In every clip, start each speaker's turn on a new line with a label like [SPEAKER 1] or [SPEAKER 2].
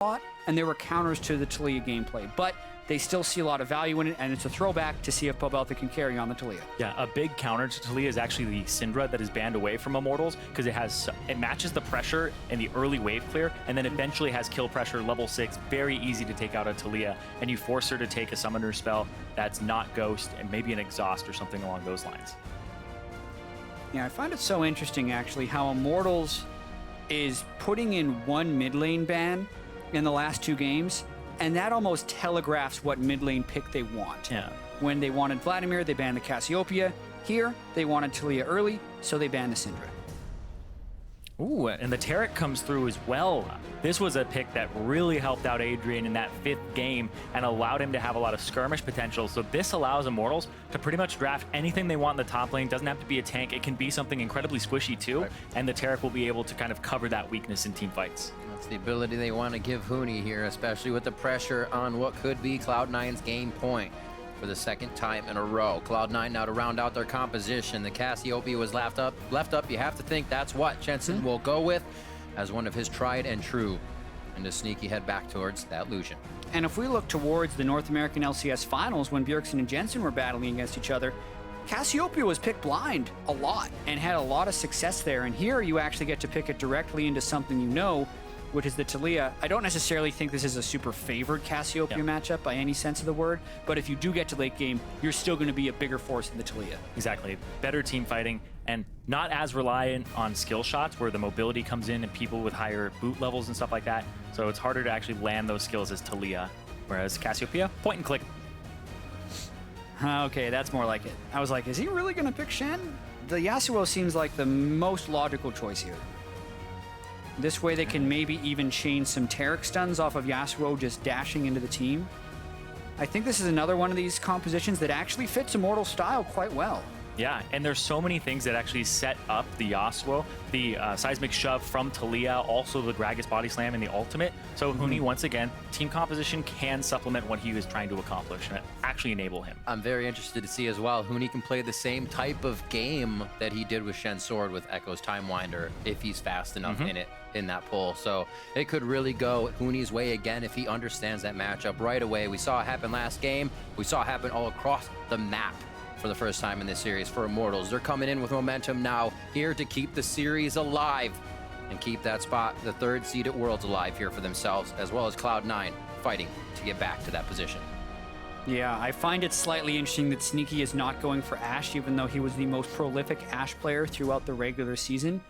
[SPEAKER 1] lot, and there were counters to the Taliyah gameplay, but they still see a lot of value in it, and it's a throwback to see if Pobelter can carry on the Taliyah.
[SPEAKER 2] Yeah, a big counter to Taliyah is actually the Syndra that is banned away from Immortals, because it matches the pressure in the early wave clear, and then eventually has kill pressure level 6, very easy to take out a Taliyah, and you force her to take a summoner spell that's not Ghost, and maybe an Exhaust or something along those lines.
[SPEAKER 1] Yeah, I find it so interesting, actually, how Immortals is putting in one mid lane ban in the last 2 games, and that almost telegraphs what mid lane pick they want.
[SPEAKER 2] Yeah.
[SPEAKER 1] When they wanted Vladimir, they banned the Cassiopeia. Here, they wanted Taliyah early, so they banned the Syndra.
[SPEAKER 2] Ooh, and the Taric comes through as well. This was a pick that really helped out Adrian in that 5th game and allowed him to have a lot of skirmish potential. So this allows Immortals to pretty much draft anything they want in the top lane. Doesn't have to be a tank. It can be something incredibly squishy too. Right. And the Taric will be able to kind of cover that weakness in team fights.
[SPEAKER 3] That's the ability they want to give Huni here, especially with the pressure on what could be Cloud9's game point. For the 2nd time in a row. Cloud9 now to round out their composition. The Cassiopeia was left up. You have to think that's what Jensen will go with as one of his tried and true. And a sneaky head back towards that Lucian.
[SPEAKER 1] And if we look towards the North American LCS finals when Bjergsen and Jensen were battling against each other, Cassiopeia was picked blind a lot and had a lot of success there. And here you actually get to pick it directly into something you know, which is the Taliyah. I don't necessarily think this is a super favored Cassiopeia matchup by any sense of the word, but if you do get to late game, you're still going to be a bigger force in the Taliyah.
[SPEAKER 2] Exactly. Better team fighting and not as reliant on skill shots where the mobility comes in and people with higher boot levels and stuff like that. So it's harder to actually land those skills as Taliyah, whereas Cassiopeia, point and click.
[SPEAKER 1] Okay, that's more like it. I was like, is he really going to pick Shen? The Yasuo seems like the most logical choice here. This way they can maybe even chain some Taric stuns off of Yasuo just dashing into the team. I think this is another one of these compositions that actually fits Immortal style quite well.
[SPEAKER 2] Yeah, and there's so many things that actually set up the Yasuo, the seismic shove from Taliyah, also the Gragas body slam and the ultimate. So Huni, once again, team composition can supplement what he was trying to accomplish and actually enable him.
[SPEAKER 3] I'm very interested to see as well. Huni can play the same type of game that he did with Shen's sword with Ekko's Time Winder if he's fast enough in that pull. So it could really go Huni's way again if he understands that matchup right away. We saw it happen last game. We saw it happen all across the map for the first time in this series for Immortals. They're coming in with momentum now, here to keep the series alive and keep that spot, the 3rd seed at Worlds, alive here for themselves, as well as Cloud9 fighting to get back to that position.
[SPEAKER 1] Yeah, I find it slightly interesting that Sneaky is not going for Ashe, even though he was the most prolific Ashe player throughout the regular season.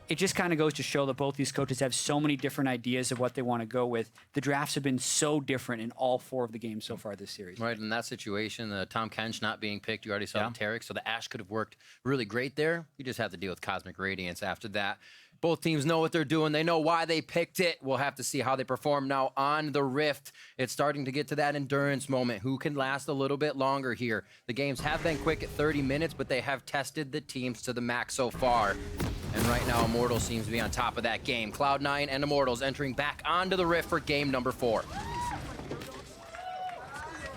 [SPEAKER 1] It just kind of goes to show that both these coaches have so many different ideas of what they want to go with. The drafts have been so different in all 4 of the games so far this series.
[SPEAKER 3] Right, in that situation, Tom Kench not being picked, you already saw the Taric, so the Ashe could have worked really great there. You just have to deal with Cosmic Radiance after that. Both teams know what they're doing. They know why they picked it. We'll have to see how they perform now on the Rift. It's starting to get to that endurance moment. Who can last a little bit longer here? The games have been quick at 30 minutes, but they have tested the teams to the max so far. And right now, Immortals seems to be on top of that game. Cloud9 and Immortals entering back onto the Rift for game number 4.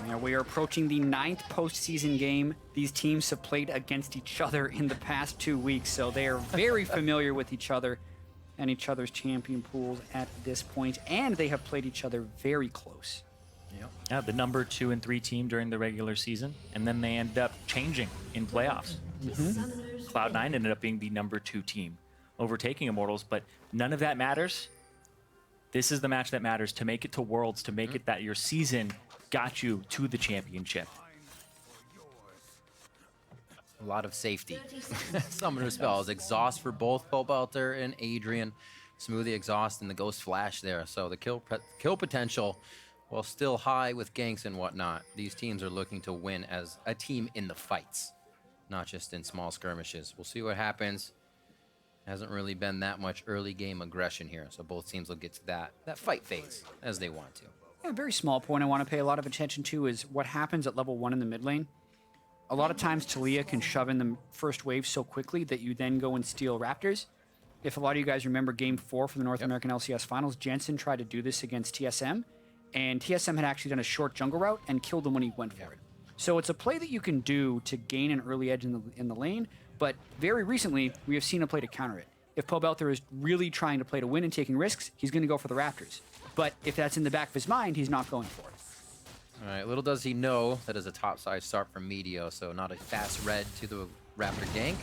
[SPEAKER 1] Yeah, we are approaching the 9th postseason game. These teams have played against each other in the past 2 weeks, so they are very familiar with each other and each other's champion pools at this point, and they have played each other very close.
[SPEAKER 2] Yeah, the number 2 and 3 team during the regular season, and then they ended up changing in playoffs. Cloud9 ended up being the number 2 team, overtaking Immortals, but none of that matters. This is the match that matters to make it to Worlds, to make it that your season got you to the championship.
[SPEAKER 3] A lot of safety. Summoner spells, exhaust for both Pobelter and Adrian. Smoothie exhaust and the Ghost Flash there. So the kill potential, while still high with ganks and whatnot, these teams are looking to win as a team in the fights, not just in small skirmishes. We'll see what happens. Hasn't really been that much early game aggression here, so both teams will get to that fight phase as they want to.
[SPEAKER 1] Yeah, a very small point I want to pay a lot of attention to is what happens at level 1 in the mid lane. A lot of times Taliyah can shove in the first wave so quickly that you then go and steal Raptors. If a lot of you guys remember Game 4 for the North American LCS Finals, Jensen tried to do this against TSM, and TSM had actually done a short jungle route and killed him when he went for it. So it's a play that you can do to gain an early edge in the lane, but very recently we have seen a play to counter it. If Pobelter is really trying to play to win and taking risks, he's going to go for the Raptors. But if that's in the back of his mind, he's not going for it.
[SPEAKER 3] All right, little does he know that is a top side start from Meteos, so not a fast red to the Raptor gank,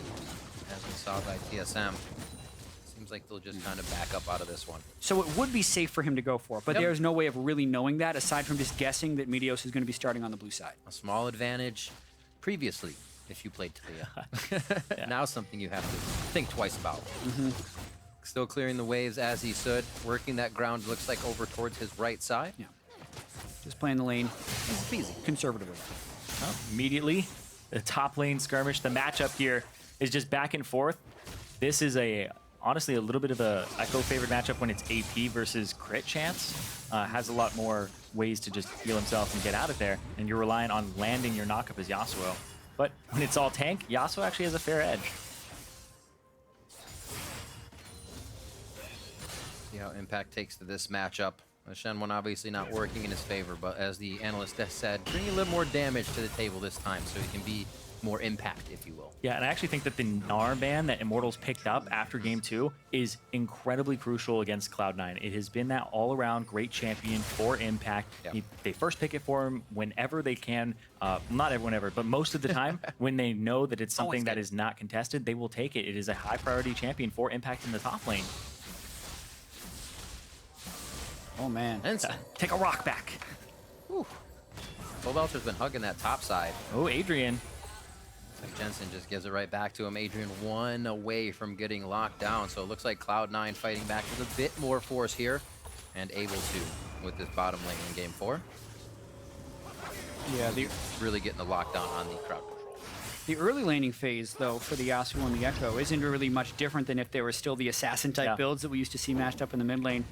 [SPEAKER 3] as we saw by TSM. Seems like they'll just kind of back up out of this one.
[SPEAKER 1] So it would be safe for him to go for it, but
[SPEAKER 3] Yep.
[SPEAKER 1] there's no way of really knowing that aside from just guessing that Meteos is going to be starting on the blue side.
[SPEAKER 3] A small advantage previously if you played Taliyah.
[SPEAKER 2] Yeah.
[SPEAKER 3] Now something you have to think twice about. Still clearing the waves as he should, working that ground, looks like over towards his right side.
[SPEAKER 1] Yeah. Just playing the lane
[SPEAKER 3] Easy.
[SPEAKER 1] conservatively.
[SPEAKER 2] Well, immediately, the top lane skirmish. The matchup here is just back and forth. This is honestly a little bit of a Ekko favored matchup when it's AP versus crit chance. Has a lot more ways to just heal himself and get out of there, and you're relying on landing your knockup as Yasuo. But when it's all tank, Yasuo actually has a fair edge.
[SPEAKER 3] See how Impact takes to this matchup. The Shen one obviously not working in his favor, but as the analyst has said, bring a little more damage to the table this time so he can be more impact, if you will.
[SPEAKER 2] Yeah, and I actually think that the Gnar ban that Immortals picked up after Game 2 is incredibly crucial against Cloud9. It has been that all-around great champion for Impact.
[SPEAKER 3] Yep.
[SPEAKER 2] They first pick it for him whenever they can. Not whenever, but most of the time when they know that it's something that is not contested, they will take it. It is a high-priority champion for Impact in the top lane.
[SPEAKER 1] Oh, man.
[SPEAKER 3] Jensen.
[SPEAKER 2] Take a rock back.
[SPEAKER 3] Pobelter's been hugging that top side.
[SPEAKER 2] Oh, Adrian.
[SPEAKER 3] Like Jensen just gives it right back to him. Adrian one away from getting locked down, so it looks like Cloud9 fighting back with a bit more force here and able to with this bottom lane in Game 4.
[SPEAKER 1] Yeah,
[SPEAKER 3] Really getting the lockdown on the crowd control.
[SPEAKER 1] the early laning phase, though, for the Yasuo and the Ekko isn't really much different than if they were still the assassin-type builds that we used to see matched up in the mid lane.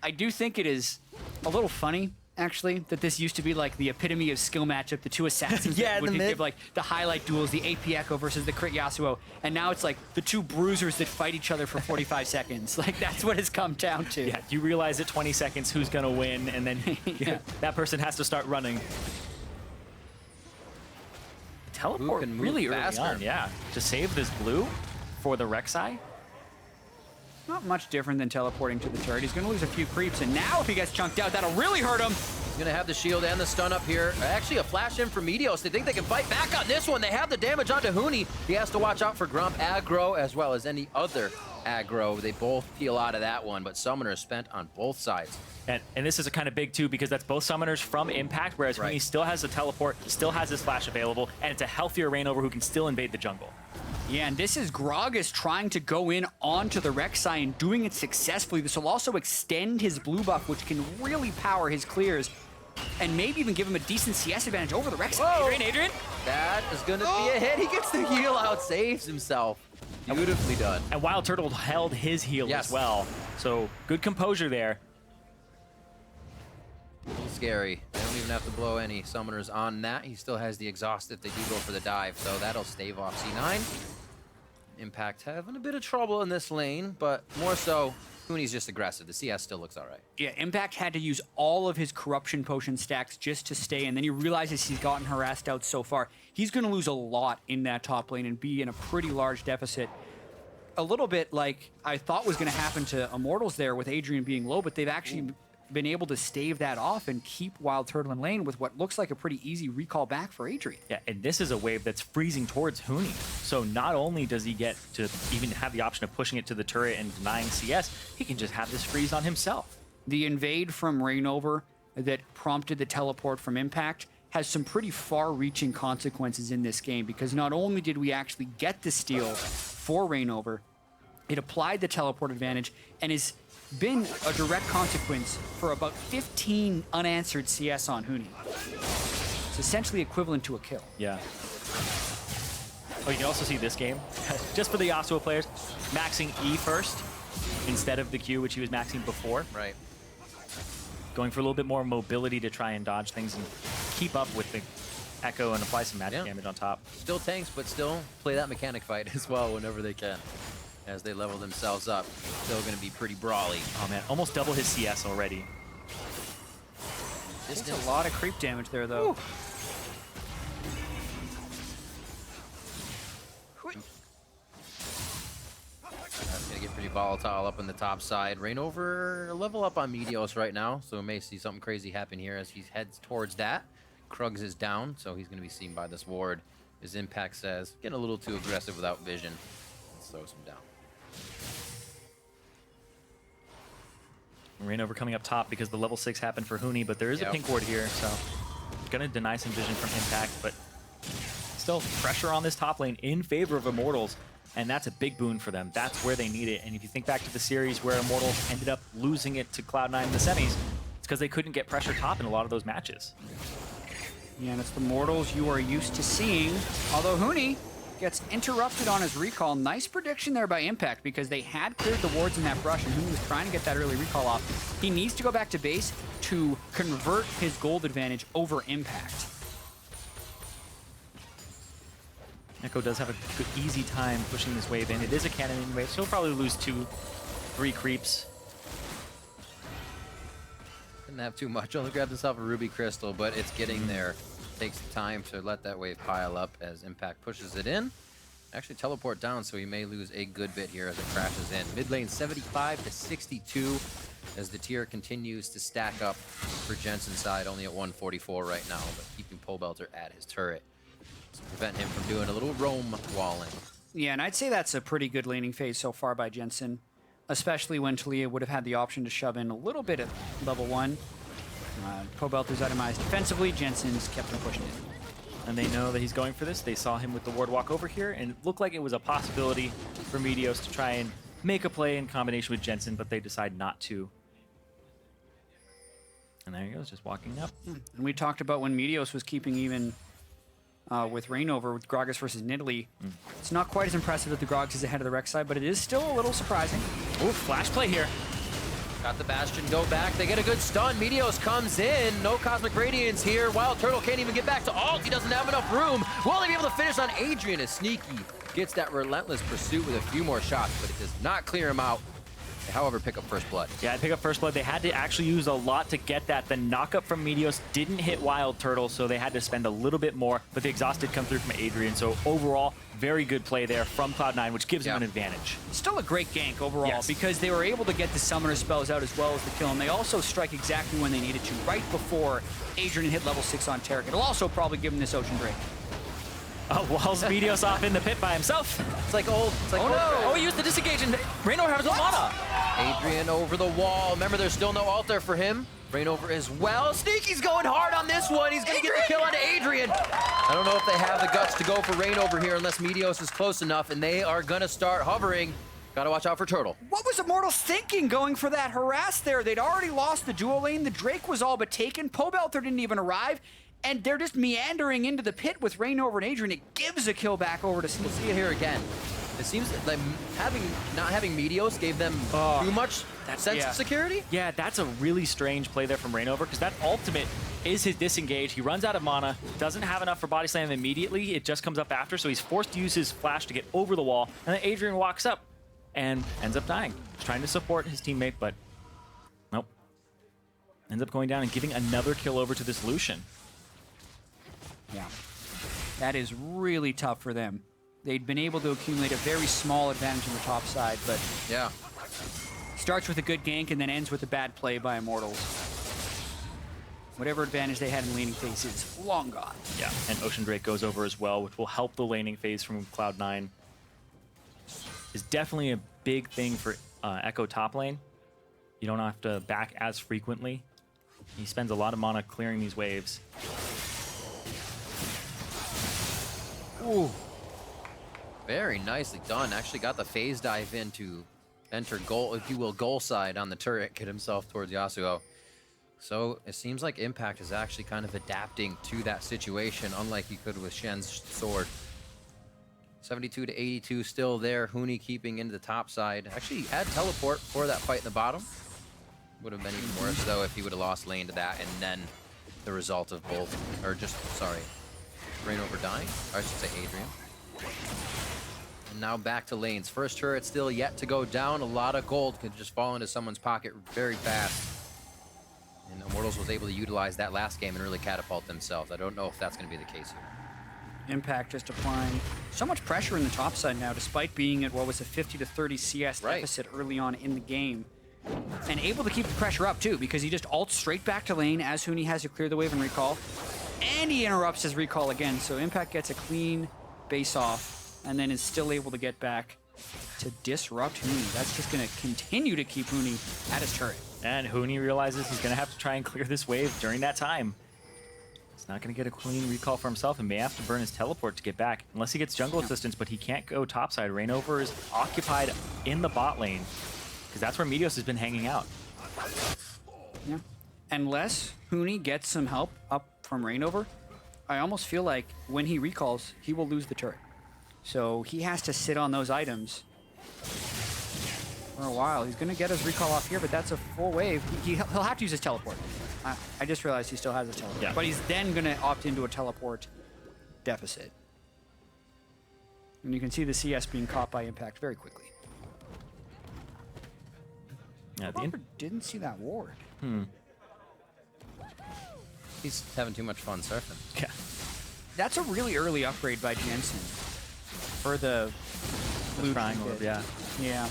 [SPEAKER 1] I do think it is a little funny, actually, that this used to be like the epitome of skill matchup, the two assassins that would give like the highlight duels, the AP Ekko versus the crit Yasuo, and now it's like the two bruisers that fight each other for 45 seconds. Like, that's what it's come down to.
[SPEAKER 2] Yeah, you realize at 20 seconds who's going to win, and then that person has to start running. Teleport
[SPEAKER 3] can move
[SPEAKER 2] really early
[SPEAKER 3] faster.
[SPEAKER 2] on, yeah. To save this blue for the RekSai.
[SPEAKER 1] Not much different than teleporting to the turret. He's going to lose a few creeps, and now if he gets chunked out, that'll really hurt him.
[SPEAKER 3] He's gonna have the shield and the stun up here. Actually, a flash in for Meteos. They think they can fight back on this one. They have the damage onto Huni. He has to watch out for Grump aggro as well as any other aggro. They both peel out of that one, but Summoner is spent on both sides.
[SPEAKER 2] And this is a kind of big too, because that's both summoners from Impact, whereas Huni still has a teleport, still has his flash available, and it's a healthier ReignOver who can still invade the jungle.
[SPEAKER 1] Yeah, and this is Gragas trying to go in onto the RekSai and doing it successfully. This will also extend his blue buff, which can really power his clears and maybe even give him a decent CS advantage over the RekSai. Adrian?
[SPEAKER 3] That is gonna be a hit. He gets the heal out, saves himself. Beautifully done.
[SPEAKER 2] And WildTurtle held his heal as well. So good composure there.
[SPEAKER 3] A little scary. They don't even have to blow any summoners on that. He still has the exhaust if they do go for the dive, so that'll stave off C9. Impact having a bit of trouble in this lane, but more so, Huni's just aggressive. The CS still looks all right.
[SPEAKER 1] Yeah, Impact had to use all of his corruption potion stacks just to stay, and then he realizes he's gotten harassed out so far. He's going to lose a lot in that top lane and be in a pretty large deficit. A little bit like I thought was going to happen to Immortals there with Adrian being low, but they've actually been able to stave that off and keep WildTurtle in lane with what looks like a pretty easy recall back for Adrian.
[SPEAKER 2] Yeah, and this is a wave that's freezing towards Huni. So not only does he get to even have the option of pushing it to the turret and denying CS, he can just have this freeze on himself.
[SPEAKER 1] The invade from ReignOver that prompted the teleport from Impact has some pretty far-reaching consequences in this game, because not only did we actually get the steal for ReignOver, it applied the teleport advantage and has been a direct consequence for about 15 unanswered CS on Huni. It's essentially equivalent to a kill.
[SPEAKER 2] Yeah. Oh, you can also see this game, just for the Yasuo players, maxing E first instead of the Q, which he was maxing before.
[SPEAKER 3] Right.
[SPEAKER 2] Going for a little bit more mobility to try and dodge things and keep up with the Ekko and apply some magic damage on top.
[SPEAKER 3] Still tanks, but still play that mechanic fight as well whenever they can. As they level themselves up, still going to be pretty brawly.
[SPEAKER 2] Oh man, almost double his CS already.
[SPEAKER 1] That's a lot of creep damage there, though.
[SPEAKER 3] That's going to get pretty volatile up on the top side. ReignOver level up on Meteos right now, so we may see something crazy happen here as he heads towards that. Krugs is down, so he's going to be seen by this ward. His impact says, getting a little too aggressive without vision. Slows him down.
[SPEAKER 2] ReignOver coming up top because the level 6 happened for Huni, but there is a pink ward here, so gonna deny some vision from impact, but still pressure on this top lane in favor of Immortals, and that's a big boon for them. That's where they need it. And if you think back to the series where Immortals ended up losing it to Cloud9 in the semis, it's because they couldn't get pressure top in a lot of those matches.
[SPEAKER 1] Yeah, and it's the mortals you are used to seeing. Although Huni gets interrupted on his recall. Nice prediction there by Impact because they had cleared the wards in that brush and Huni was trying to get that early recall off. He needs to go back to base to convert his gold advantage over Impact.
[SPEAKER 2] Ekko does have a good, easy time pushing this wave in. It is a cannon wave, so he'll probably lose 2-3 creeps.
[SPEAKER 3] Didn't have too much. Only grabbed himself a ruby crystal, but it's getting there. Takes time to let that wave pile up as Impact pushes it in. Actually teleport down, so he may lose a good bit here as it crashes in. Mid lane 75 to 62 as the tier continues to stack up for Jensen's side, only at 144 right now, but keeping Pobelter at his turret to prevent him from doing a little roam walling.
[SPEAKER 1] Yeah, and I'd say that's a pretty good laning phase so far by Jensen, especially when Taliyah would have had the option to shove in a little bit at level 1. Pobelter's itemized defensively, Jensen's kept him pushing it.
[SPEAKER 2] And they know that he's going for this. They saw him with the ward walk over here, and it looked like it was a possibility for Meteos to try and make a play in combination with Jensen, but they decide not to. And there he goes, just walking up.
[SPEAKER 1] And we talked about when Meteos was keeping even with ReignOver, with Gragas versus Nidalee. It's not quite as impressive that the Gragas is ahead of the RekSai, but it is still a little surprising.
[SPEAKER 2] Oh, flash play here.
[SPEAKER 3] Got the Bastion go back. They get a good stun. Meteos comes in. No Cosmic Radiance here. WildTurtle can't even get back to ult. He doesn't have enough room. Will he be able to finish on Adrian as Sneaky gets that relentless pursuit with a few more shots, but it does not clear him out. They, however, pick up first blood.
[SPEAKER 2] Yeah, pick up first blood. They had to actually use a lot to get that. The knockup from Meteos didn't hit WildTurtle, so they had to spend a little bit more, but the exhaust did come through from Adrian. So overall, very good play there from Cloud9, which gives them an advantage.
[SPEAKER 1] Still a great gank overall because they were able to get the summoner spells out as well as the kill, and they also strike exactly when they needed to, right before Adrian hit level 6 on Taric. It'll also probably give him this Ocean Break.
[SPEAKER 2] Oh, walls Meteos off in the pit by himself.
[SPEAKER 3] It's like old. It's like
[SPEAKER 2] oh, no. Oh, he used the disengage, and ReignOver has no mana.
[SPEAKER 3] Adrian over the wall. Remember, there's still no ult there for him. ReignOver as well. Sneaky's going hard on this one. He's going to get the kill on Adrian. I don't know if they have the guts to go for ReignOver here unless Meteos is close enough, and they are going to start hovering. Got to watch out for Turtle.
[SPEAKER 1] What was Immortals thinking going for that harass there? They'd already lost the duo lane. The Drake was all but taken. Pobelter didn't even arrive. And they're just meandering into the pit with ReignOver and Adrian. It gives a kill back over to Smoothie.
[SPEAKER 3] We'll see it here again. It seems like not having Meteos gave them too much sense of security.
[SPEAKER 2] Yeah, that's a really strange play there from ReignOver because that ultimate is his disengage. He runs out of mana, doesn't have enough for body slam immediately. It just comes up after, so he's forced to use his flash to get over the wall. And then Adrian walks up and ends up dying. He's trying to support his teammate, but nope. Ends up going down and giving another kill over to this Lucian.
[SPEAKER 1] Yeah, that is really tough for them. They'd been able to accumulate a very small advantage on the top side, but starts with a good gank and then ends with a bad play by Immortals. Whatever advantage they had in laning phase is long gone.
[SPEAKER 2] Yeah, and Ocean Drake goes over as well, which will help the laning phase from Cloud9. Is definitely a big thing for Ekko top lane. You don't have to back as frequently. He spends a lot of mana clearing these waves.
[SPEAKER 3] Ooh. Very nicely done. Actually got the phase dive in to enter goal, if you will, goal side on the turret, get himself towards Yasuo. So it seems like Impact is actually kind of adapting to that situation, unlike he could with Shen's sword. 72 to 82 still there. Huni keeping into the top side. Actually had teleport for that fight in the bottom. Would have been even worse though if he would have lost lane to that and then the result of both, or just, sorry, ReignOver dying, or I should say Adrian. And now back to lanes. First turret still yet to go down. A lot of gold could just fall into someone's pocket very fast. And Immortals was able to utilize that last game and really catapult themselves. I don't know if that's going to be the case here.
[SPEAKER 1] Impact just applying so much pressure in the top side now, despite being at what was a 50 to 30 CS deficit early on in the game. And able to keep the pressure up too, because he just ults straight back to lane as Huni has to clear the wave and recall. And he interrupts his recall again, so Impact gets a clean base off, and then is still able to get back to disrupt Huni. That's just going to continue to keep Huni at his turret.
[SPEAKER 2] And Huni realizes he's going to have to try and clear this wave during that time. He's not going to get a clean recall for himself and may have to burn his teleport to get back, unless he gets jungle assistance, but he can't go topside. ReignOver is occupied in the bot lane, because that's where Meteos has been hanging out.
[SPEAKER 1] Yeah. Unless Huni gets some help up from ReignOver, I almost feel like when he recalls, he will lose the turret. So he has to sit on those items for a while. He's going to get his recall off here, but that's a full wave. He'll have to use his teleport. I just realized he still has his teleport.
[SPEAKER 2] Yeah.
[SPEAKER 1] But he's then going to opt into a teleport deficit. And you can see the CS being caught by Impact very quickly.
[SPEAKER 2] Yeah,
[SPEAKER 1] Pobelter didn't see that ward.
[SPEAKER 3] He's having too much fun surfing.
[SPEAKER 2] Yeah.
[SPEAKER 1] That's a really early upgrade by Jensen for the blue
[SPEAKER 2] triangle,
[SPEAKER 1] trinket.
[SPEAKER 2] yeah.
[SPEAKER 1] Yeah.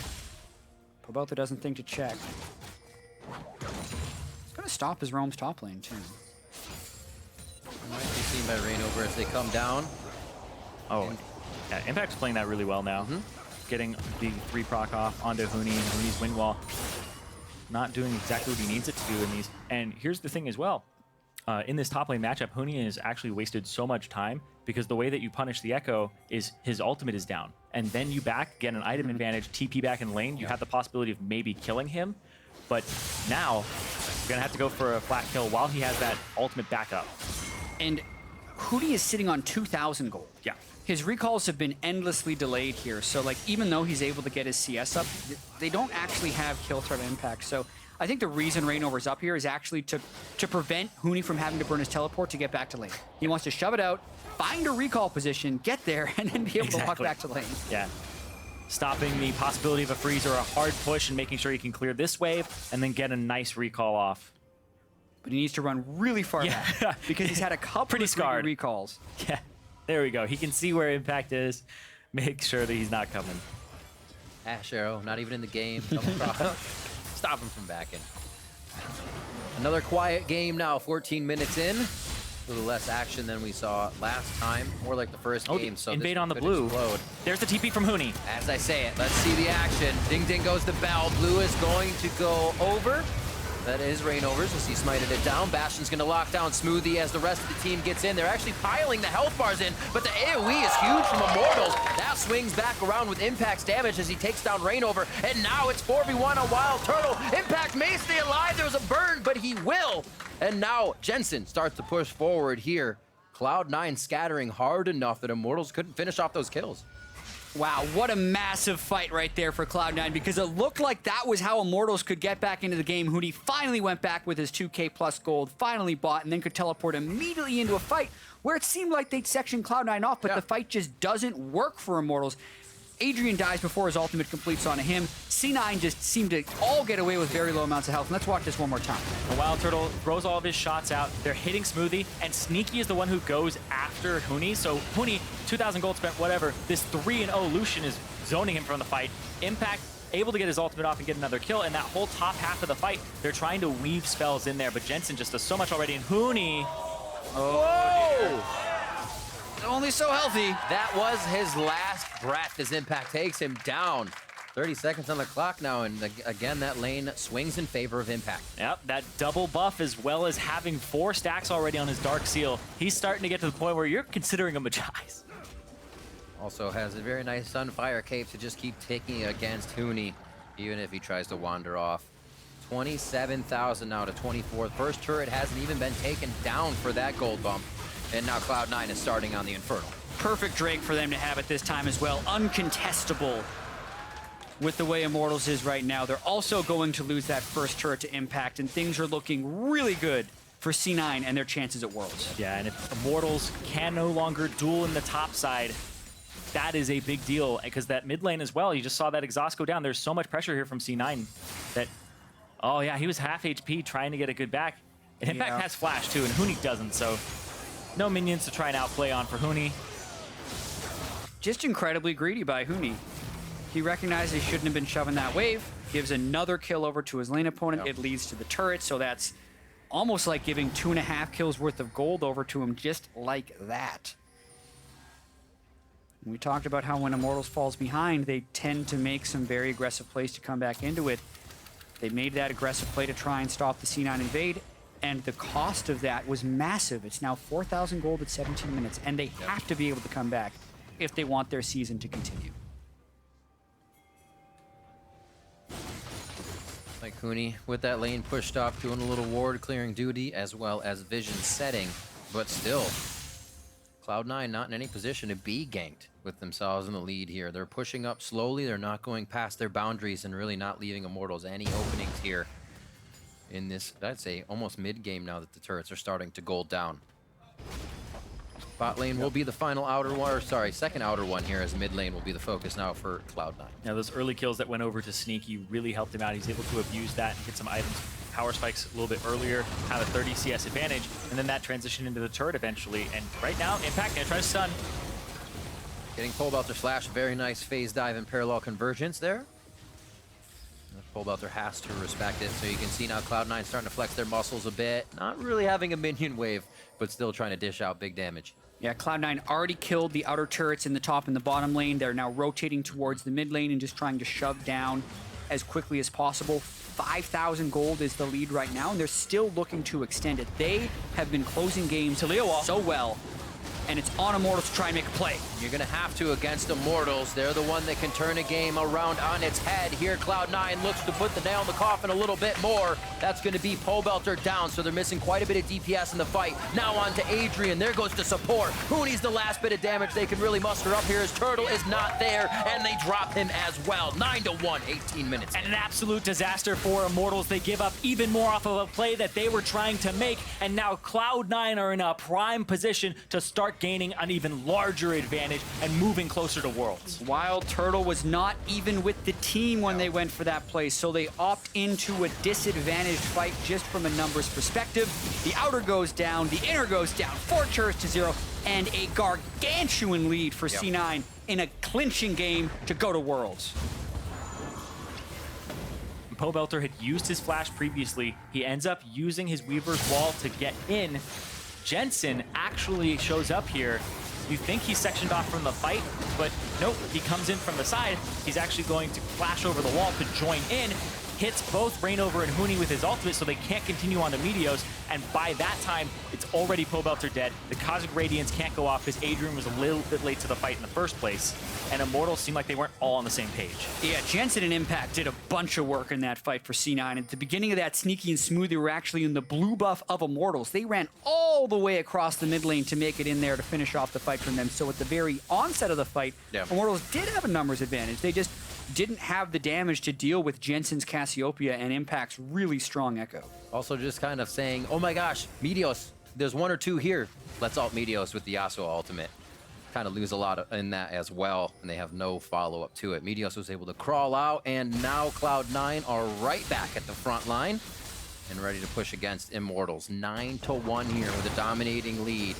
[SPEAKER 1] Pobelter doesn't think to check. He's going to stop his roam's top lane, too.
[SPEAKER 3] Might be seen by ReignOver as they come down.
[SPEAKER 2] Oh, yeah, Impact's playing that really well now. Getting the 3 proc off onto Huni and Huni's wind wall. Not doing exactly what he needs it to do in these. And here's the thing as well. In this top lane matchup, Huni has actually wasted so much time because the way that you punish the Ekko is his ultimate is down. And then you get an item advantage, TP back in lane. You have the possibility of maybe killing him. But now, you're going to have to go for a flat kill while he has that ultimate backup.
[SPEAKER 1] And Huni is sitting on 2,000 gold.
[SPEAKER 2] Yeah.
[SPEAKER 1] His recalls have been endlessly delayed here. So, like, even though he's able to get his CS up, they don't actually have kill threat impact. So I think the reason ReignOver's up here is actually to prevent Huni from having to burn his teleport to get back to lane. He wants to shove it out, find a recall position, get there, and then be able to walk back to lane.
[SPEAKER 2] Yeah. Stopping the possibility of a freeze or a hard push and making sure he can clear this wave and then get a nice recall off.
[SPEAKER 1] But he needs to run really far back because he's had a couple
[SPEAKER 2] Pretty
[SPEAKER 1] of
[SPEAKER 2] scarred
[SPEAKER 1] recalls.
[SPEAKER 2] Yeah. There we go. He can see where Impact is. Make sure that he's not coming.
[SPEAKER 3] Ash Arrow, not even in the game. Stop him from backing. Another quiet game now, 14 minutes in. A little less action than we saw last time. More like the first game. So
[SPEAKER 2] invade
[SPEAKER 3] this
[SPEAKER 2] on the
[SPEAKER 3] could
[SPEAKER 2] blue.
[SPEAKER 3] explode.
[SPEAKER 2] There's the TP from Huni.
[SPEAKER 3] As I say it, let's see the action. Ding ding goes the bell. Blue is going to go over. That is ReignOver's as he smited it down. Bastion's going to lock down Smoothie as the rest of the team gets in. They're actually piling the health bars in, but the AoE is huge from Immortals. That swings back around with Impact's damage as he takes down ReignOver, and now it's 4v1 on WildTurtle. Impact may stay alive. There's a burn, but he will. And now Jensen starts to push forward here. Cloud9 scattering hard enough that Immortals couldn't finish off those kills.
[SPEAKER 1] Wow, what a massive fight right there for Cloud9, because it looked like that was how Immortals could get back into the game. Huni finally went back with his 2k plus gold, finally bought, and then could teleport immediately into a fight where it seemed like they'd section Cloud9 off, but the fight just doesn't work for Immortals. Adrian dies before his ultimate completes onto him. C9 just seemed to all get away with very low amounts of health. And let's watch this one more time.
[SPEAKER 2] The WildTurtle throws all of his shots out. They're hitting Smoothie, and Sneaky is the one who goes after Huni. So Huni, 2,000 gold spent, whatever. This 3-0 Lucian is zoning him from the fight. Impact able to get his ultimate off and get another kill, and that whole top half of the fight, they're trying to weave spells in there, but Jensen just does so much already, and Huni...
[SPEAKER 3] Whoa!
[SPEAKER 1] Only so healthy.
[SPEAKER 3] That was his last breath as Impact takes him down. 30 seconds on the clock now, and again, that lane swings in favor of Impact.
[SPEAKER 2] Yep, that double buff as well as having 4 stacks already on his Dark Seal. He's starting to get to the point where you're considering him a Jais.
[SPEAKER 3] Also has a very nice Sunfire cape to just keep taking against Huni, even if he tries to wander off. 27,000 now to 24. First turret hasn't even been taken down for that gold bump. And now Cloud9 is starting on the Infernal.
[SPEAKER 1] Perfect Drake for them to have at this time as well. Uncontestable with the way Immortals is right now. They're also going to lose that first turret to Impact, and things are looking really good for C9 and their chances at Worlds.
[SPEAKER 2] Yeah, and if Immortals can no longer duel in the top side, that is a big deal, because that mid lane as well, you just saw that exhaust go down. There's so much pressure here from C9 that, oh yeah, he was half HP trying to get a good back. And Impact has flash too, and Huni doesn't, so no minions to try and outplay on for Huni.
[SPEAKER 1] Just incredibly greedy by Huni. He recognized he shouldn't have been shoving that wave, gives another kill over to his lane opponent. It leads to the turret, so that's almost like giving 2.5 kills worth of gold over to him just like that. We talked about how when Immortals falls behind, they tend to make some very aggressive plays to come back into it. They made that aggressive play to try and stop the C9 invade, and the cost of that was massive. It's now 4,000 gold at 17 minutes, and they have to be able to come back if they want their season to continue.
[SPEAKER 3] Like Huni with that lane pushed up, doing a little ward clearing duty as well as vision setting, but still, Cloud9 not in any position to be ganked with themselves in the lead here. They're pushing up slowly, they're not going past their boundaries and really not leaving Immortals any openings here in this, I'd say, almost mid-game now that the turrets are starting to gold down. Bot lane will be the final outer one, or sorry, second outer one here, as mid lane will be the focus now for Cloud9.
[SPEAKER 2] Now those early kills that went over to Sneaky really helped him out. He's able to abuse that and get some items, power spikes a little bit earlier, have a 30 CS advantage, and then that transition into the turret eventually. And right now, Impact gonna try to stun.
[SPEAKER 3] Getting Pobelter slash, very nice phase dive and parallel convergence there. Pobelter has to respect it, so you can see now Cloud9 starting to flex their muscles a bit. Not really having a minion wave, but still trying to dish out big damage.
[SPEAKER 1] Yeah, Cloud9 already killed the outer turrets in the top and the bottom lane. They're now rotating towards the mid lane and just trying to shove down as quickly as possible. 5,000 gold is the lead right now, and they're still looking to extend it. They have been closing games so well, and it's on Immortals to try and make a play.
[SPEAKER 3] You're going to have to against Immortals. They're the one that can turn a game around on its head. Here, Cloud9 looks to put the nail in the coffin a little bit more. That's going to be Pobelter down, so they're missing quite a bit of DPS in the fight. Now on to Adrian. There goes the support. Huni's the last bit of damage they can really muster up here as Turtle is not there, and they drop him as well. 9-1, 18 minutes.
[SPEAKER 2] And an absolute disaster for Immortals. They give up even more off of a play that they were trying to make, and now Cloud9 are in a prime position to start gaining an even larger advantage and moving closer to Worlds.
[SPEAKER 1] WildTurtle was not even with the team when they went for that play, so they opt into a disadvantaged fight just from a numbers perspective. The outer goes down, the inner goes down, 4 turrets to 0, and a gargantuan lead for C9 in a clinching game to go to Worlds.
[SPEAKER 2] Pobelter had used his flash previously. He ends up using his Weaver's Wall to get in. Jensen actually shows up here. You think he's sectioned off from the fight, but nope, he comes in from the side. He's actually going to flash over the wall to join in, hits both ReignOver and Huni with his ultimate, so they can't continue on to Meteos, and by that time, it's already Pobelter dead. The Cosmic Radiance can't go off because Adrian was a little bit late to the fight in the first place, and Immortals seemed like they weren't all on the same page.
[SPEAKER 1] Yeah, Jensen and Impact did a bunch of work in that fight for C9. At the beginning of that, Sneaky and Smoothie were actually in the blue buff of Immortals. They ran all the way across the mid lane to make it in there to finish off the fight from them. So at the very onset of the fight, Immortals did have a numbers advantage. They just didn't have the damage to deal with Jensen's Cassiopeia and Impact's really strong Ekko.
[SPEAKER 3] Also just kind of saying, oh my gosh, Meteos, there's 1 or 2 here. Let's ult Meteos with the Yasuo ultimate. Kind of lose a lot in that as well, and they have no follow-up to it. Meteos was able to crawl out, and now Cloud9 are right back at the front line and ready to push against Immortals. 9-1 here with a dominating lead.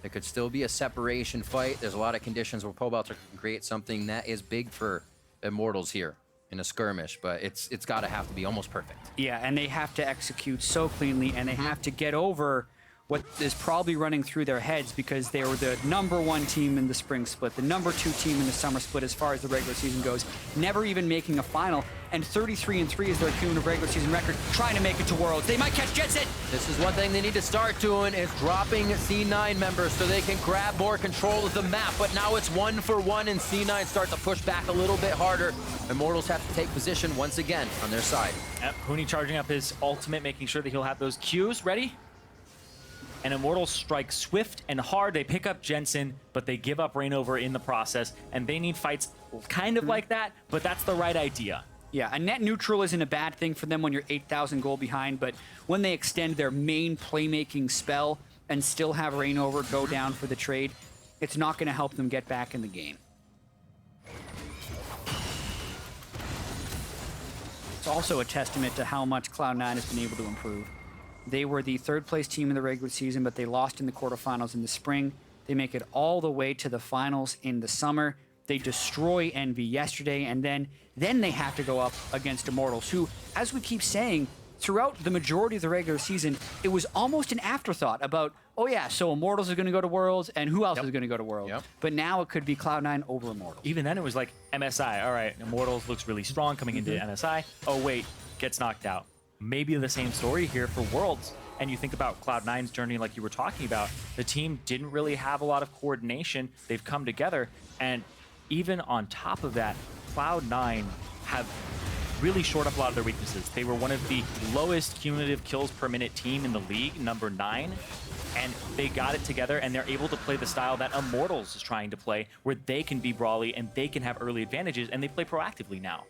[SPEAKER 3] There could still be a separation fight. There's a lot of conditions where Pobelter can create something that is big for Immortals here in a skirmish, but it's got to have to be almost perfect.
[SPEAKER 1] Yeah, and they have to execute so cleanly, and they have to get over what is probably running through their heads, because they were the #1 team in the spring split, the #2 team in the summer split as far as the regular season goes, never even making a final, and 33-3 is their cumulative regular season record, trying to make it to Worlds. They might catch Jensen!
[SPEAKER 3] This is one thing they need to start doing, is dropping C9 members so they can grab more control of the map, but now it's 1-for-1, and C9 start to push back a little bit harder. Immortals have to take position once again on their side.
[SPEAKER 2] Yep, Huni charging up his ultimate, making sure that he'll have those Qs ready. And Immortals strike swift and hard. They pick up Jensen, but they give up ReignOver in the process, and they need fights kind of like that, but that's the right idea.
[SPEAKER 1] Yeah, a net neutral isn't a bad thing for them when you're 8,000 gold behind, but when they extend their main playmaking spell and still have ReignOver go down for the trade, it's not going to help them get back in the game. It's also a testament to how much Cloud9 has been able to improve. They were the 3rd place team in the regular season, but they lost in the quarterfinals in the spring. They make it all the way to the finals in the summer. They destroy Envy yesterday, and then they have to go up against Immortals, who, as we keep saying, throughout the majority of the regular season, it was almost an afterthought about, oh yeah, so Immortals is going to go to Worlds, and who else is going to go to Worlds? But now it could be Cloud9 over Immortals.
[SPEAKER 2] Even then, it was like MSI. All right, Immortals looks really strong coming into MSI. Oh wait, gets knocked out. Maybe the same story here for Worlds. And you think about Cloud9's journey like you were talking about, the team didn't really have a lot of coordination. They've come together, and even on top of that, Cloud9 have really shored up a lot of their weaknesses. They were one of the lowest cumulative kills per minute team in the league, number 9, and they got it together, and they're able to play the style that Immortals is trying to play, where they can be brawly and they can have early advantages, and they play proactively now.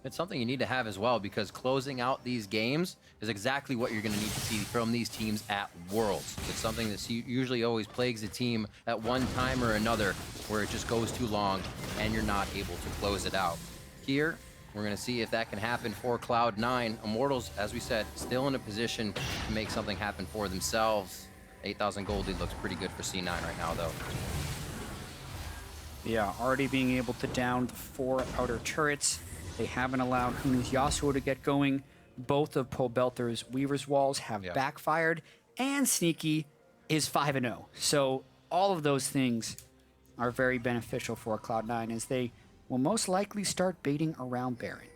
[SPEAKER 3] It's something you need to have as well, because closing out these games is exactly what you're going to need to see from these teams at Worlds. It's something that usually always plagues a team at one time or another, where it just goes too long and you're not able to close it out. Here, we're going to see if that can happen for Cloud9. Immortals, as we said, still in a position to make something happen for themselves. 8,000 gold lead looks pretty good for C9 right now, though.
[SPEAKER 1] Yeah, already being able to down the 4 outer turrets. They haven't allowed Huni's Yasuo to get going. Both of Pobelter's Weaver's Walls have backfired, and Sneaky is 5-0. So all of those things are very beneficial for Cloud9, as they will most likely start baiting around Baron.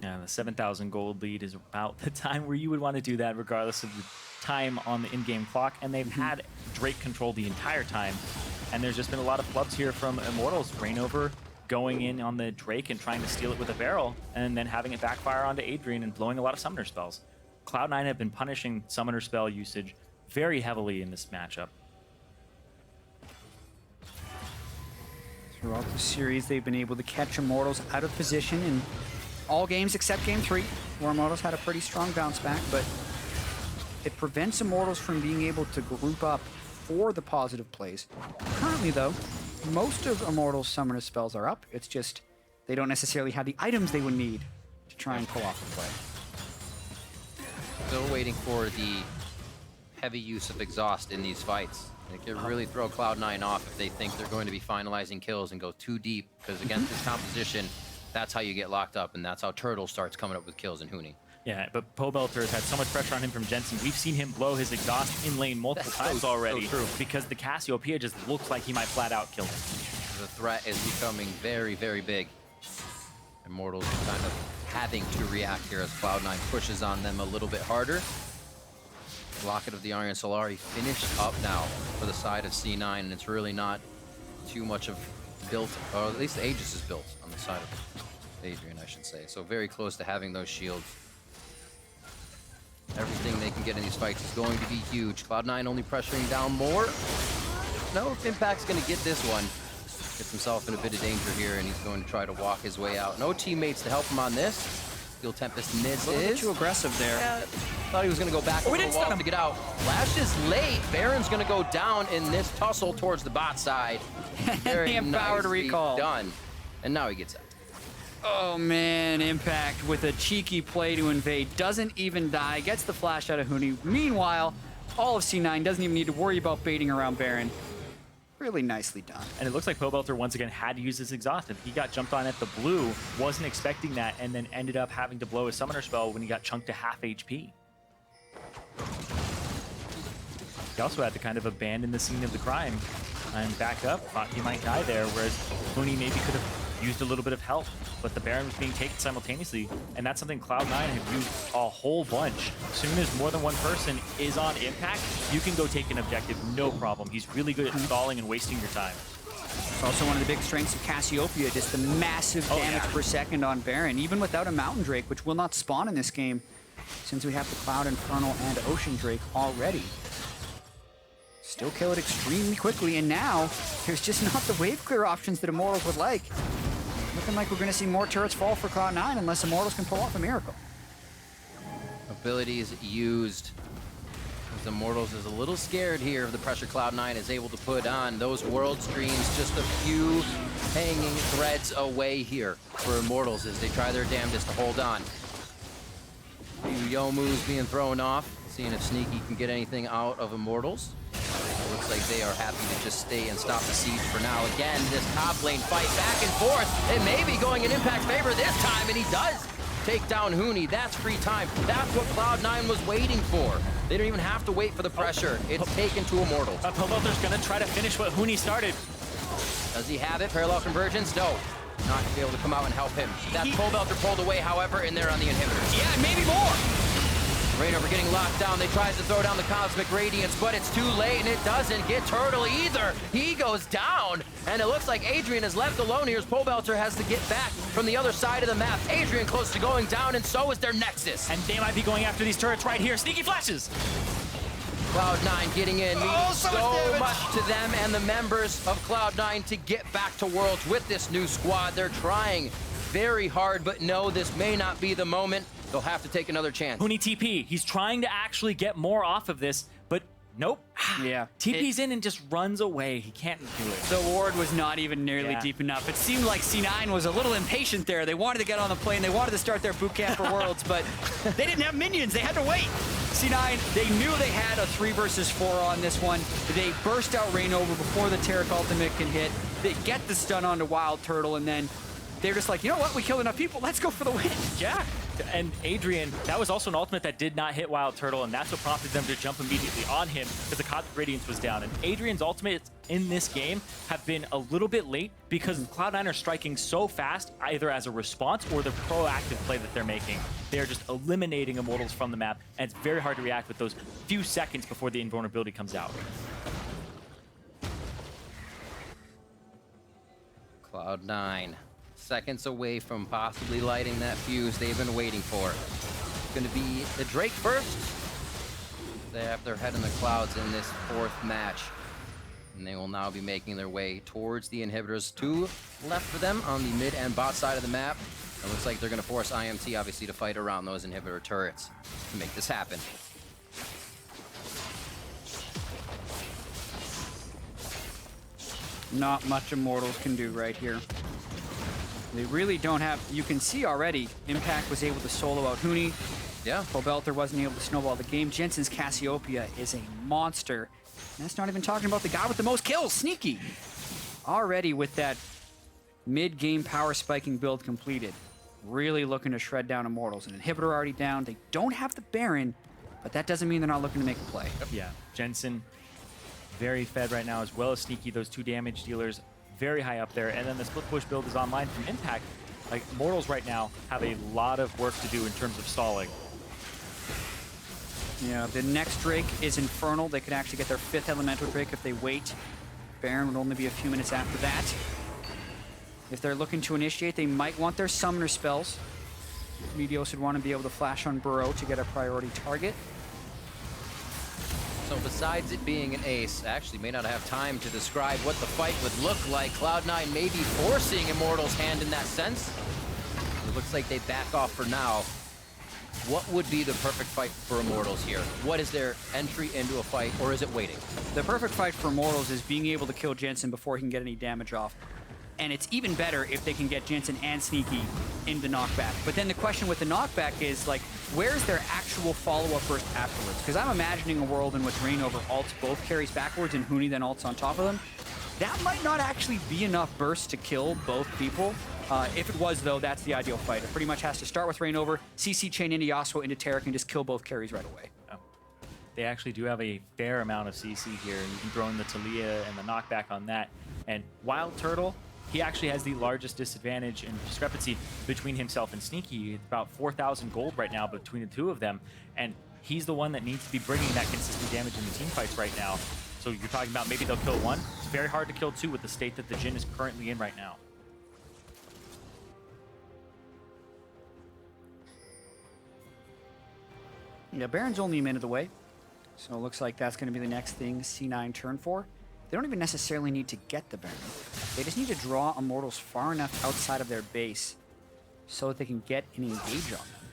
[SPEAKER 2] Yeah, the 7,000 gold lead is about the time where you would want to do that, regardless of the time on the in-game clock. And they've had Drake control the entire time. And there's just been a lot of flubs here from Immortals. ReignOver going in on the Drake and trying to steal it with a barrel, and then having it backfire onto Adrian and blowing a lot of summoner spells. Cloud9 have been punishing summoner spell usage very heavily in this matchup.
[SPEAKER 1] Throughout the series, they've been able to catch Immortals out of position in all games except Game 3, where Immortals had a pretty strong bounce back, but it prevents Immortals from being able to group up for the positive plays. Currently, though, most of Immortals' summoner spells are up. It's just they don't necessarily have the items they would need to try and pull off the play.
[SPEAKER 3] Still waiting for the heavy use of exhaust in these fights. It can really throw Cloud9 off if they think they're going to be finalizing kills and go too deep, because against this composition, that's how you get locked up, and that's how Turtle starts coming up with kills in Huni.
[SPEAKER 2] Yeah, but Pobelter has had so much pressure on him from Jensen. We've seen him blow his exhaust in lane multiple times already, because the Cassiopeia just looks like he might flat out kill him.
[SPEAKER 3] The threat is becoming very, very big. Immortals are kind of having to react here as Cloud9 pushes on them a little bit harder. Locket of the Iron Solari finished up now for the side of C9, and it's really not too much of built, or at least the Aegis is built on the side of Adrian, I should say. So very close to having those shields. Everything they can get in these fights is going to be huge. Cloud9 only pressuring down more. No, Impact's going to get this one. Gets himself in a bit of danger here, and he's going to try to walk his way out. No teammates to help him on this. Steel Tempest misses.
[SPEAKER 1] A little bit too aggressive there.
[SPEAKER 3] Yeah, thought he was going to go back over the wall to get out. Flash is late. Baron's going to go down in this tussle towards the bot side. Very
[SPEAKER 1] the empowered recall.
[SPEAKER 3] Done. And now he gets out.
[SPEAKER 1] Oh man, Impact with a cheeky play to invade. Doesn't even die, gets the flash out of Huni. Meanwhile, all of C9 doesn't even need to worry about baiting around Baron. Really nicely done.
[SPEAKER 2] And it looks like Pobelter once again had to use his exhaust. He got jumped on at the blue, wasn't expecting that, and then ended up having to blow his summoner spell when he got chunked to half HP. He also had to kind of abandon the scene of the crime and back up. Thought he might die there, whereas Huni maybe could have used a little bit of help, but the Baron was being taken simultaneously, and that's something Cloud9 have used a whole bunch. As soon as more than one person is on Impact, you can go take an objective, no problem. He's really good at stalling and wasting your time.
[SPEAKER 1] It's also one of the big strengths of Cassiopeia, just the massive damage per second on Baron, even without a Mountain Drake, which will not spawn in this game, since we have the Cloud Infernal and Ocean Drake already. Still kill it extremely quickly, and now there's just not the wave clear options that Immortals would like. Looking like we're going to see more turrets fall for Cloud9 unless Immortals can pull off a miracle.
[SPEAKER 3] Abilities used. As Immortals is a little scared here of the pressure Cloud9 is able to put on. Those world streams just a few hanging threads away here for Immortals as they try their damnedest to hold on. Yomu's being thrown off, seeing if Sneaky can get anything out of Immortals. Looks looks like they are happy to just stay and stop the siege for now. Again, this top lane fight back and forth. It may be going in Impact's favor this time, and he does take down Huni. That's free time. That's what Cloud9 was waiting for. They don't even have to wait for the pressure. It's taken to Immortals.
[SPEAKER 2] Pobelter's gonna try to finish what Huni started.
[SPEAKER 3] Does he have it? Parallel convergence? No. Not to be able to come out and help him. That Pobelter pulled away, however, and they're on the inhibitors.
[SPEAKER 1] Yeah, maybe more.
[SPEAKER 3] ReignOver getting locked down. They tries to throw down the Cosmic Radiance, but it's too late, and it doesn't get Turtle either. He goes down, and it looks like Adrian is left alone here as Pobelter has to get back from the other side of the map. Adrian close to going down, and so is their Nexus.
[SPEAKER 2] And they might be going after these turrets right here. Sneaky flashes.
[SPEAKER 3] Cloud9 getting in, meaning
[SPEAKER 1] so
[SPEAKER 3] so much to them and the members of Cloud9 to get back to Worlds with this new squad. They're trying very hard, but no, this may not be the moment. They'll have to take another chance.
[SPEAKER 2] Huni TP. He's trying to actually get more off of this, but nope.
[SPEAKER 1] Yeah.
[SPEAKER 2] TP's in and just runs away. He can't do it.
[SPEAKER 1] The ward was not even nearly
[SPEAKER 2] Yeah.
[SPEAKER 1] deep enough. It seemed like C9 was a little impatient there. They wanted to get on the plane. They wanted to start their boot camp for Worlds, but they didn't have minions. They had to wait. C9, they knew they had a 3 versus 4 on this one. They burst out ReignOver before the Taric ultimate can hit. They get the stun onto WildTurtle, and then they're just like, you know what? We killed enough people. Let's go for the win.
[SPEAKER 2] Yeah. And Adrian, that was also an ultimate that did not hit WildTurtle, and that's what prompted them to jump immediately on him because the Cosmic Radiance was down. And Adrian's ultimates in this game have been a little bit late because Cloud9 are striking so fast, either as a response or the proactive play that they're making. They're just eliminating Immortals from the map, and it's very hard to react with those few seconds before the invulnerability comes out.
[SPEAKER 3] Cloud9, seconds away from possibly lighting that fuse they've been waiting for. It's going to be the Drake first. They have their head in the clouds in this 4th match. And they will now be making their way towards the inhibitors. 2 left for them on the mid and bot side of the map. It looks like they're going to force IMT, obviously, to fight around those inhibitor turrets to make this happen.
[SPEAKER 1] Not much Immortals can do right here. They really don't have... You can see already, Impact was able to solo out Huni.
[SPEAKER 3] Yeah.
[SPEAKER 1] Pobelter wasn't able to snowball the game. Jensen's Cassiopeia is a monster. And that's not even talking about the guy with the most kills, Sneaky. Already with that mid-game power spiking build completed. Really looking to shred down Immortals. An inhibitor already down. They don't have the Baron, but that doesn't mean they're not looking to make a play.
[SPEAKER 2] Yeah, Jensen, very fed right now, as well as Sneaky, those 2 damage dealers, very high up there. And then the split push build is online from Impact. Like, Immortals right now have a lot of work to do in terms of stalling.
[SPEAKER 1] Yeah, the next Drake is Infernal. They could actually get their 5th Elemental Drake if they wait. Baron would only be a few minutes after that. If they're looking to initiate, they might want their Summoner spells. Meteos would want to be able to flash on Burrow to get a priority target.
[SPEAKER 3] So besides it being an ace, I actually may not have time to describe what the fight would look like. Cloud9 may be forcing Immortals' hand in that sense. It looks like they back off for now. What would be the perfect fight for Immortals here? What is their entry into a fight, or is it waiting?
[SPEAKER 1] The perfect fight for Immortals is being able to kill Jensen before he can get any damage off. And it's even better if they can get Jensen and Sneaky in the knockback. But then the question with the knockback is, like, where's their actual follow-up burst afterwards? Because I'm imagining a world in which ReignOver ults both carries backwards and Huni then ults on top of them. That might not actually be enough bursts to kill both people. If it was, though, that's the ideal fight. It pretty much has to start with ReignOver, CC chain into Yasuo, into Taric, and just kill both carries right away.
[SPEAKER 2] They actually do have a fair amount of CC here. You can throw in the Taliyah and the knockback on that. And WildTurtle, he actually has the largest disadvantage and discrepancy between himself and Sneaky. It's about 4,000 gold right now between the 2 of them. And he's the one that needs to be bringing that consistent damage in the team fights right now. So you're talking about maybe they'll kill 1. It's very hard to kill 2 with the state that the Jhin is currently in right now.
[SPEAKER 1] Yeah, Baron's only a minute away. So it looks like that's going to be the next thing C9 turn for. They don't even necessarily need to get the Baron. They just need to draw Immortals far enough outside of their base so that they can get an engage on them.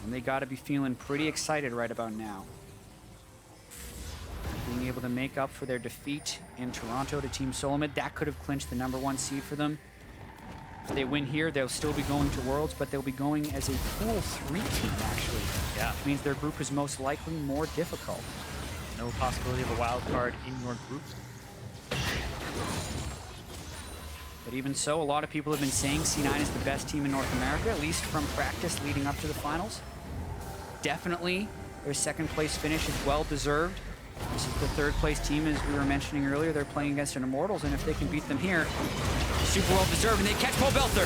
[SPEAKER 1] And they got to be feeling pretty excited right about now. Being able to make up for their defeat in Toronto to Team Solomid, that could have clinched the #1 seed for them. If they win here, they'll still be going to Worlds, but they'll be going as a Pool 3 team, actually.
[SPEAKER 2] Yeah.
[SPEAKER 1] Which means their group is most likely more difficult.
[SPEAKER 2] No possibility of a wild card in your group.
[SPEAKER 1] But even so, a lot of people have been saying C9 is the best team in North America, at least from practice leading up to the finals. Definitely, their second place finish is well deserved. This is the third place team, as we were mentioning earlier. They're playing against an Immortals, and if they can beat them here, super well deserved, and they catch Pobelter.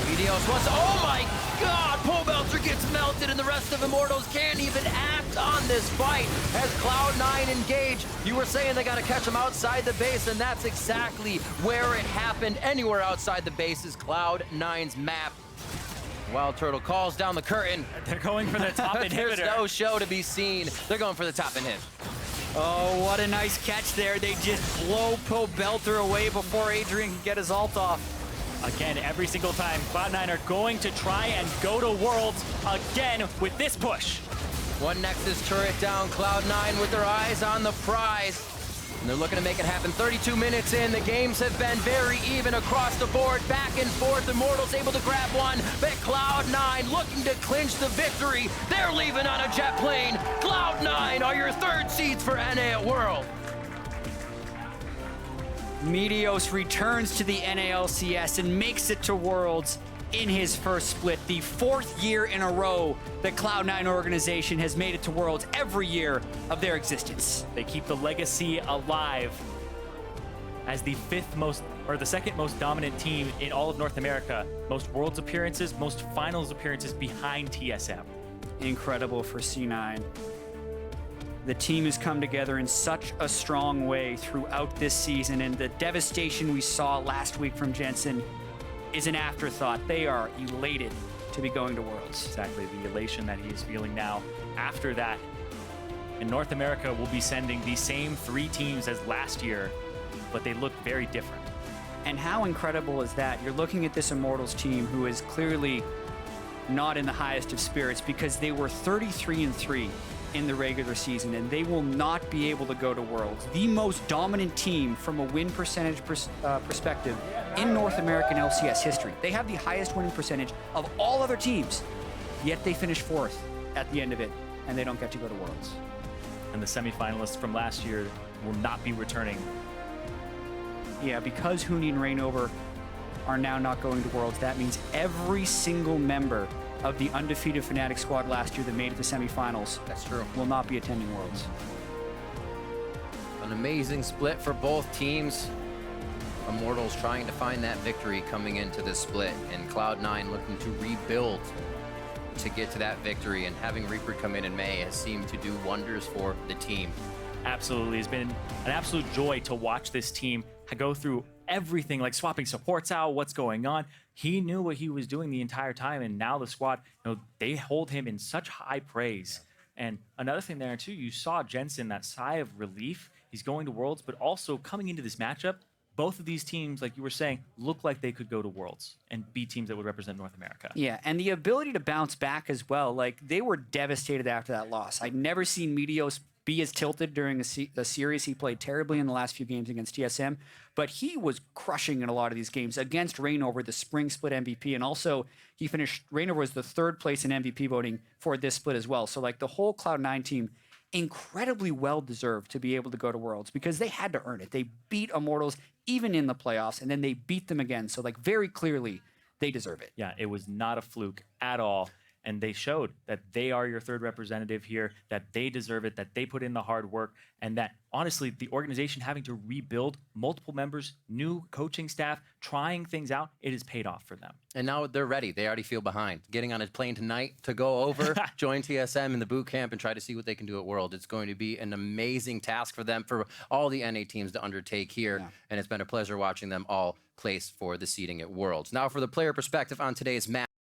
[SPEAKER 3] Meteos wants, oh my god, Pobelter gets melted and the rest of Immortals can't even act on this fight as Cloud9 engage. You were saying they gotta catch him outside the base, and that's exactly where it happened. Anywhere outside the base is Cloud9's map. WildTurtle calls down the curtain.
[SPEAKER 2] They're going for the top inhibitor.
[SPEAKER 3] There's no show to be seen. They're going for the top inhib.
[SPEAKER 1] Oh, what a nice catch there. They just blow Pobelter away before Adrian can get his ult off.
[SPEAKER 2] Again, every single time, Cloud9 are going to try and go to Worlds again with this push.
[SPEAKER 3] One Nexus turret down, Cloud9 with their eyes on the prize. And they're looking to make it happen. 32 minutes in, the games have been very even across the board, back and forth. Immortals able to grab one, but Cloud9 looking to clinch the victory. They're leaving on a jet plane. Cloud9 are your third seeds for NA at World.
[SPEAKER 1] Meteos returns to the NALCS and makes it to Worlds in his first split. The fourth year in a row the Cloud9 organization has made it to Worlds every year of their existence.
[SPEAKER 2] They keep the legacy alive as the second most dominant team in all of North America. Most Worlds appearances, most finals appearances behind TSM.
[SPEAKER 1] Incredible for C9. The team has come together in such a strong way throughout this season, and the devastation we saw last week from Jensen is an afterthought. They are elated to be going to Worlds.
[SPEAKER 2] Exactly, the elation that he is feeling now. After that, in North America, we'll be sending the same 3 teams as last year, but they look very different.
[SPEAKER 1] And how incredible is that? You're looking at this Immortals team who is clearly not in the highest of spirits because they were 33-3 in the regular season, and they will not be able to go to Worlds. The most dominant team from a win percentage perspective in North American LCS history. They have the highest winning percentage of all other teams, yet they finish 4th at the end of it, and they don't get to go to Worlds.
[SPEAKER 2] And the semifinalists from last year will not be returning.
[SPEAKER 1] Yeah, because Huni and ReignOver are now not going to Worlds, that means every single member of the undefeated Fnatic squad last year that made it to semifinals
[SPEAKER 3] That's true.
[SPEAKER 1] will not be attending Worlds.
[SPEAKER 3] An amazing split for both teams. Immortals trying to find that victory coming into this split, and Cloud9 looking to rebuild to get to that victory, and having Reaper come in May has seemed to do wonders for the team.
[SPEAKER 2] Absolutely. It's been an absolute joy to watch this team go through everything, like swapping supports out, what's going on. He knew what he was doing the entire time, and now the squad, they hold him in such high praise. And another thing there too, you saw Jensen, that sigh of relief. He's going to Worlds, but also coming into this matchup, both of these teams, like you were saying, look like they could go to Worlds and be teams that would represent North America.
[SPEAKER 1] Yeah, and the ability to bounce back as well. Like, they were devastated after that loss. I'd never seen Meteos be as tilted during a series. He played terribly in the last few games against TSM, but he was crushing in a lot of these games against ReignOver, the spring split MVP, and also he finished, ReignOver was the 3rd place in MVP voting for this split as well. So like the whole Cloud9 team, incredibly well deserved to be able to go to Worlds because they had to earn it. They beat Immortals even in the playoffs, and then they beat them again. So like very clearly, they deserve it.
[SPEAKER 2] Yeah, it was not a fluke at all. And they showed that they are your 3rd representative here, that they deserve it, that they put in the hard work, and that honestly, the organization having to rebuild multiple members, new coaching staff, trying things out, it has paid off for them.
[SPEAKER 3] And now they're ready. They already feel behind. Getting on a plane tonight to go over, join TSM in the boot camp, and try to see what they can do at World. It's going to be an amazing task for them, for all the NA teams to undertake here. Yeah. And it's been a pleasure watching them all place for the seeding at Worlds. Now for the player perspective on today's match.